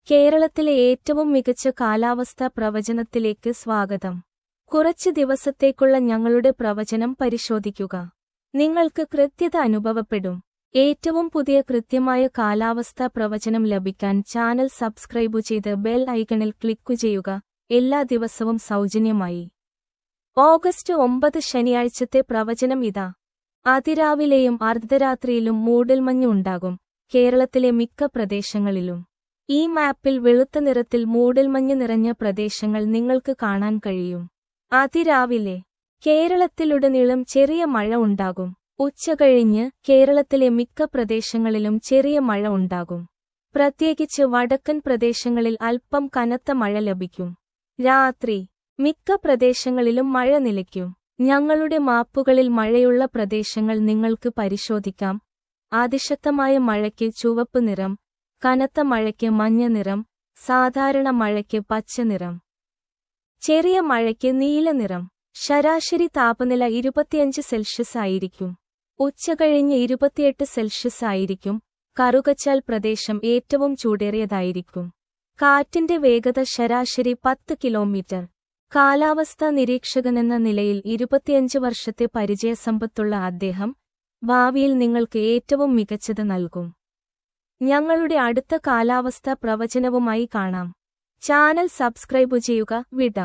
കേരളത്തിലെ ഏറ്റവും മികച്ച കാലാവസ്ഥാ പ്രവചനത്തിലേക്ക് സ്വാഗതം. കുറച്ച് ദിവസത്തേക്കുള്ള ഞങ്ങളുടെ പ്രവചനം പരിശോധിക്കുക. നിങ്ങൾക്ക് കൃത്യത അനുഭവപ്പെടും. ഏറ്റവും പുതിയ കൃത്യമായ കാലാവസ്ഥാ പ്രവചനം ലഭിക്കാൻ ചാനൽ സബ്സ്ക്രൈബ് ചെയ്ത് ബെൽ ഐക്കണിൽ ക്ലിക്കു ചെയ്യുക. എല്ലാ ദിവസവും സൗജന്യമായി. ഓഗസ്റ്റ് 9 ശനിയാഴ്ചത്തെ പ്രവചനം ഇതാ. അതിരാവിലെയും അർദ്ധരാത്രിയിലും മൂടൽമഞ്ഞ് ഉണ്ടാകും. കേരളത്തിലെ മിക്ക പ്രദേശങ്ങളിലും. ഈ മാപ്പിൽ വെളുത്ത നിറത്തിൽ മൂടൽമഞ്ഞ് നിറഞ്ഞ പ്രദേശങ്ങൾ നിങ്ങൾക്ക് കാണാൻ കഴിയും. അതിരാവിലെ കേരളത്തിലുടനീളം ചെറിയ മഴ ഉണ്ടാകും. ഉച്ചകഴിഞ്ഞ് കേരളത്തിലെ മിക്ക പ്രദേശങ്ങളിലും ചെറിയ മഴ ഉണ്ടാകും. പ്രത്യേകിച്ച് വടക്കൻ പ്രദേശങ്ങളിൽ അല്പം കനത്ത മഴ ലഭിക്കും. രാത്രി മിക്ക പ്രദേശങ്ങളിലും മഴ നിലയ്ക്കും. ഞങ്ങളുടെ മാപ്പുകളിൽ മഴയുള്ള പ്രദേശങ്ങൾ നിങ്ങൾക്ക് പരിശോധിക്കാം. അതിശക്തമായ മഴയ്ക്ക് ചുവപ്പ് നിറം, കനത്ത മഴയ്ക്ക് മഞ്ഞ നിറം, സാധാരണ മഴയ്ക്ക് പച്ച നിറം, ചെറിയ മഴയ്ക്ക് നീല നിറം. ശരാശരി താപനില 25 സെൽഷ്യസ് ആയിരിക്കും. ഉച്ചകഴിഞ്ഞ് 28 സെൽഷ്യസ് ആയിരിക്കും. കറുകച്ചാൽ പ്രദേശം ഏറ്റവും ചൂടേറിയതായിരിക്കും. കാറ്റിന്റെ വേഗത ശരാശരി 10 കിലോമീറ്റർ. കാലാവസ്ഥാ നിരീക്ഷകനെന്ന നിലയിൽ 25 വർഷത്തെ പരിചയസമ്പത്തുള്ള അദ്ദേഹം ഭാവിയിൽ നിങ്ങൾക്ക് ഏറ്റവും മികച്ചത് നൽകും. ഞങ്ങളുടെ അടുത്ത കാലാവസ്ഥാ പ്രവചനവുമായി കാണാം. ചാനൽ സബ്സ്ക്രൈബ് ചെയ്യുക. വിട.